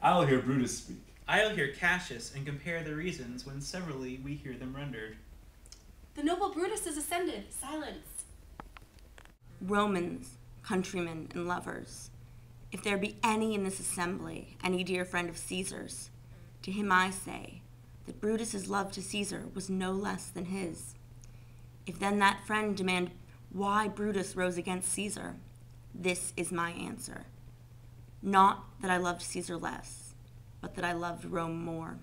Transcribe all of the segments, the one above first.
I'll hear Brutus speak. I'll hear Cassius and compare the reasons when severally we hear them rendered. The noble Brutus is ascended. Silence. Romans, countrymen, and lovers, if there be any in this assembly, any dear friend of Caesar's, to him I say that Brutus's love to Caesar was no less than his. If then that friend demand why Brutus rose against Caesar, this is my answer. Not that I loved Caesar less, but that I loved Rome more.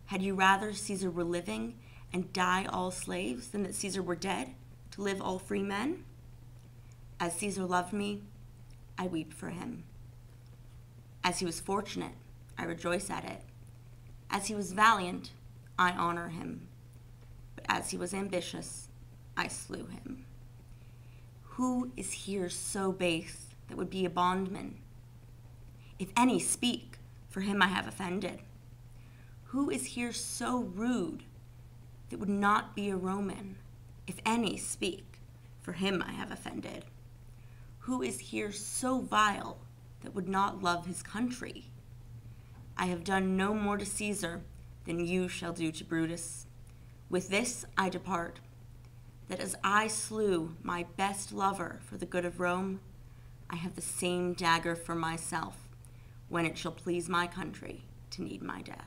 Had you rather Caesar were living and die all slaves than that Caesar were dead to live all free men? As Caesar loved me, I weep for him. As he was fortunate, I rejoice at it. As he was valiant, I honor him. But as he was ambitious, I slew him. Who is here so base that would be a bondman? If any speak, for him I have offended. Who is here so rude that would not be a Roman? If any speak, for him I have offended. Who is here so vile that would not love his country? I have done no more to Caesar than you shall do to Brutus. With this I depart, that as I slew my best lover for the good of Rome, I have the same dagger for myself when it shall please my country to need my death.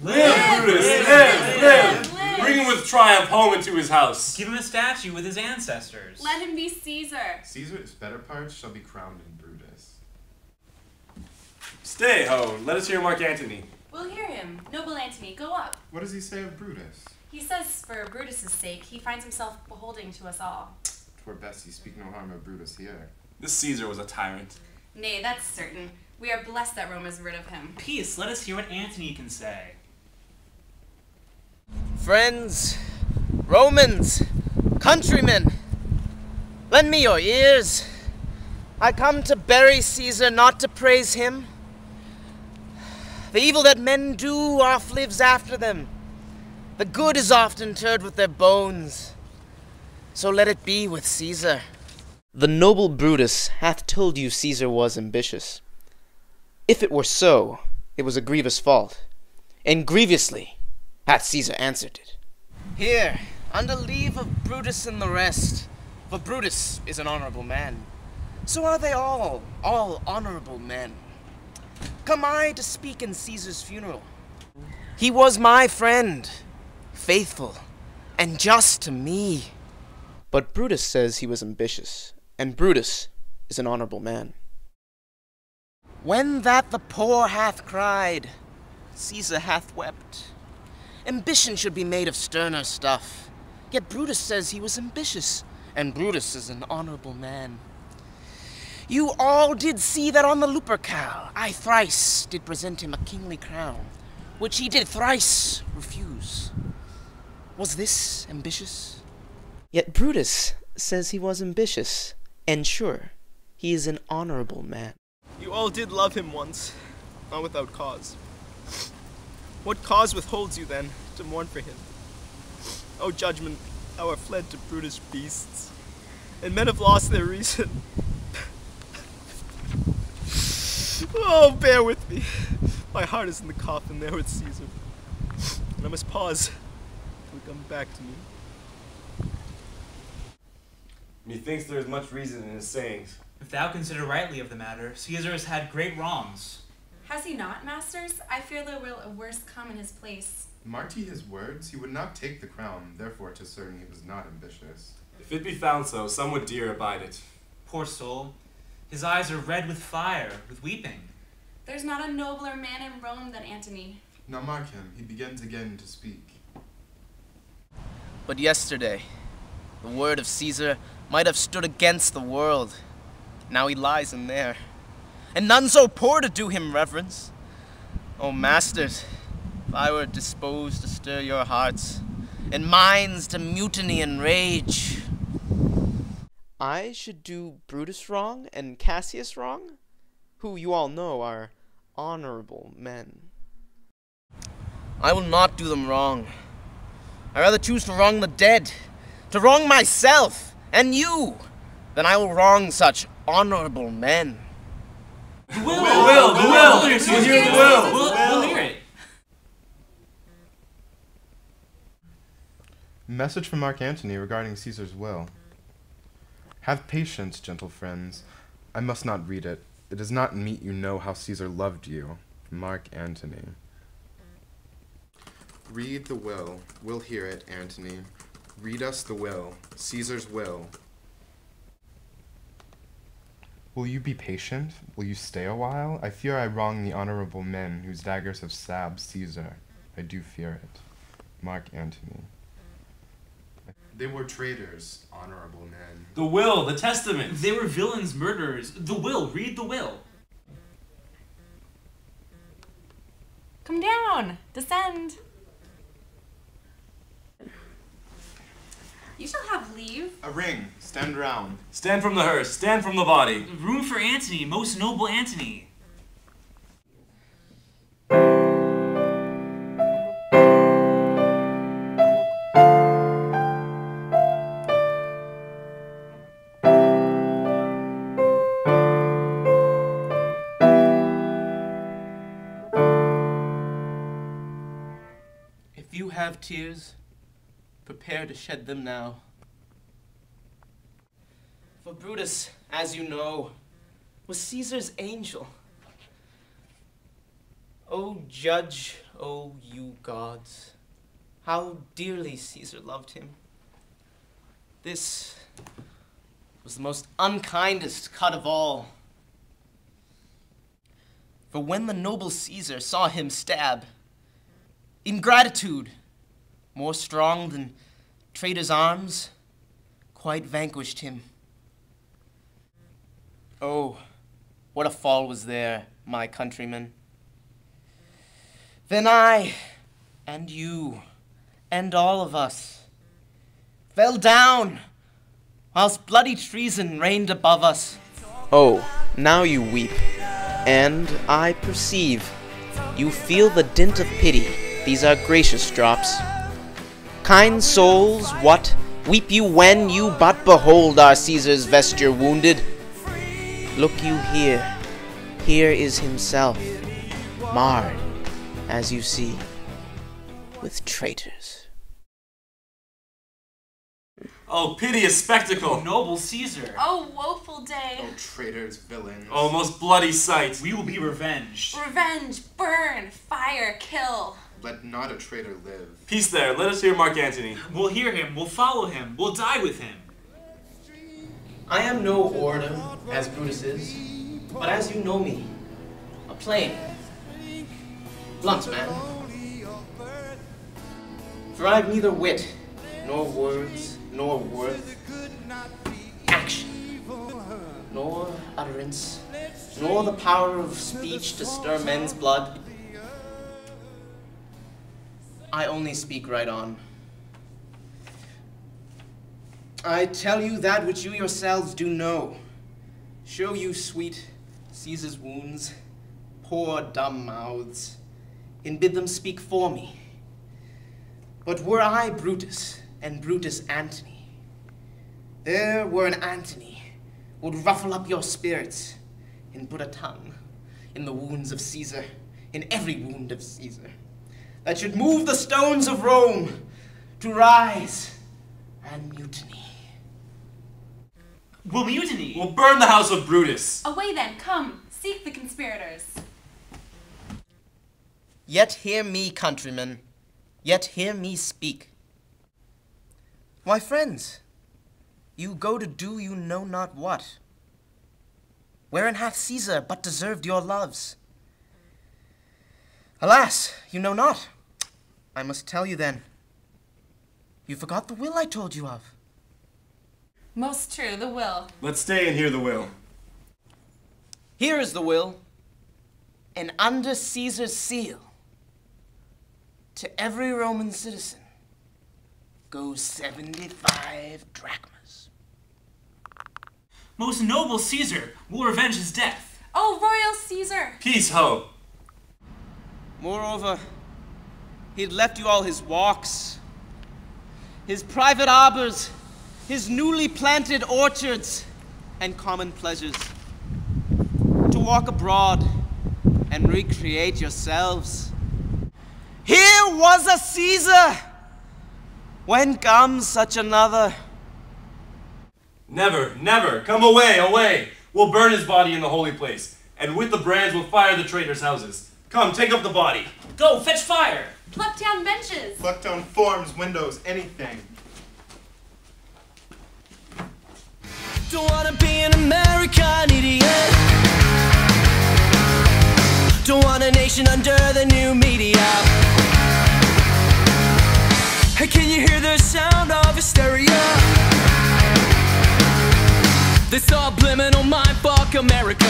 Live, Brutus! Live! Bring him with triumph home into his house. Give him a statue with his ancestors. Let him be Caesar. Caesar's better parts shall be crowned in Brutus. Stay, ho. Let us hear Mark Antony. We'll hear him. Noble Antony, go up. What does he say of Brutus? He says for Brutus's sake, he finds himself beholding to us all. Twere best he speak no harm of Brutus here. This Caesar was a tyrant. Nay, that's certain. We are blessed that Rome is rid of him. Peace, let us hear what Antony can say. Friends, Romans, countrymen, lend me your ears. I come to bury Caesar, not to praise him. The evil that men do oft lives after them. The good is oft interred with their bones. So let it be with Caesar. The noble Brutus hath told you Caesar was ambitious. If it were so, it was a grievous fault, and grievously hath Caesar answered it. Here, under leave of Brutus and the rest, for Brutus is an honorable man. So are they all honorable men. Come I to speak in Caesar's funeral. He was my friend, faithful, and just to me. But Brutus says he was ambitious, and Brutus is an honorable man. When that the poor hath cried, Caesar hath wept. Ambition should be made of sterner stuff. Yet Brutus says he was ambitious, and Brutus is an honorable man. You all did see that on the Lupercal I thrice did present him a kingly crown, which he did thrice refuse. Was this ambitious? Yet Brutus says he was ambitious, and sure, he is an honorable man. You all did love him once, not without cause. What cause withholds you, then, to mourn for him? O judgment, thou art fled to brutish beasts, and men have lost their reason. Oh, bear with me. My heart is in the coffin there with Caesar, and I must pause till it come back to me. Methinks there is much reason in his sayings. If thou consider rightly of the matter, Caesar has had great wrongs. Has he not, masters? I fear there will a worse come in his place. Marked he his words? He would not take the crown, therefore 'tis certain he was not ambitious. If it be found so, some would dear abide it. Poor soul, his eyes are red with fire, with weeping. There's not a nobler man in Rome than Antony. Now mark him, he begins again to speak. But yesterday, the word of Caesar might have stood against the world. Now he lies in there, and none so poor to do him reverence. O masters, if I were disposed to stir your hearts, and minds to mutiny and rage, I should do Brutus wrong and Cassius wrong, who you all know are honorable men. I will not do them wrong. I rather choose to wrong the dead, to wrong myself and you, than I will wrong such honorable men. The will! We'll hear the will! We'll hear it. Message from Mark Antony regarding Caesar's will. Have patience, gentle friends. I must not read it. It is not meet you know how Caesar loved you. Mark Antony. Read the will. We'll hear it, Antony. Read us the will. Caesar's will. Will you be patient? Will you stay a while? I fear I wrong the honorable men whose daggers have stabbed Caesar. I do fear it. Mark Antony. They were traitors, honorable men. The will, the testament. They were villains, murderers. The will, read the will. Come down. Descend. You shall have leave. A ring. Stand round. Stand from the hearse, stand from the body. Room for Antony, most noble Antony. If you have tears, prepare to shed them now. For Brutus, as you know, was Caesar's angel. O judge, O you gods, how dearly Caesar loved him. This was the most unkindest cut of all. For when the noble Caesar saw him stab, ingratitude, more strong than traitor's arms, quite vanquished him. Oh, what a fall was there, my countrymen. Then I, and you, and all of us, fell down, whilst bloody treason reigned above us. Oh, now you weep, and I perceive you feel the dint of pity. These are gracious drops. Kind souls, what weep you when you but behold our Caesar's vesture wounded? Look you here, here is himself, marred, as you see, with traitors. Oh, piteous spectacle. Noble Caesar. Oh, woeful day. Oh, traitors, villains. Oh, most bloody sight. We will be revenged. Revenge, burn, fire, kill. Let not a traitor live. Peace there, let us hear Mark Antony. We'll hear him, we'll follow him, we'll die with him. I am no orator, as Brutus is, but as you know me, a plain, blunt man. For I've neither wit, nor words, nor worth, action, nor utterance, nor the power of speech to stir men's blood. I only speak right on. I tell you that which you yourselves do know. Show you sweet Caesar's wounds, poor dumb mouths, and bid them speak for me. But were I Brutus, and Brutus Antony, there were an Antony would ruffle up your spirits and put a tongue in the wounds of Caesar, in every wound of Caesar, that should move the stones of Rome to rise and mutiny. We'll mutiny. We'll burn the house of Brutus. Away then, come, seek the conspirators. Yet hear me, countrymen, yet hear me speak. Why, friends, you go to do you know not what. Wherein hath Caesar but deserved your loves? Alas, you know not. I must tell you then. You forgot the will I told you of. Most true, the will. Let's stay and hear the will. Here is the will, and under Caesar's seal, to every Roman citizen goes 75 drachmas. Most noble Caesar, we'll revenge his death. Oh, royal Caesar! Peace, ho. Moreover, he had left you all his walks, his private arbors, his newly planted orchards, and common pleasures. To walk abroad and recreate yourselves. Here was a Caesar! When comes such another? Never, never. Come away, away. We'll burn his body in the holy place, and with the brands we'll fire the traitors' houses. Come, take up the body. Go, fetch fire! Pluck down benches. Pluck down forms, windows, anything. Don't wanna be an American idiot. Don't want a nation under the new media. Hey, can you hear the sound of hysteria? This subliminal mindfuck America.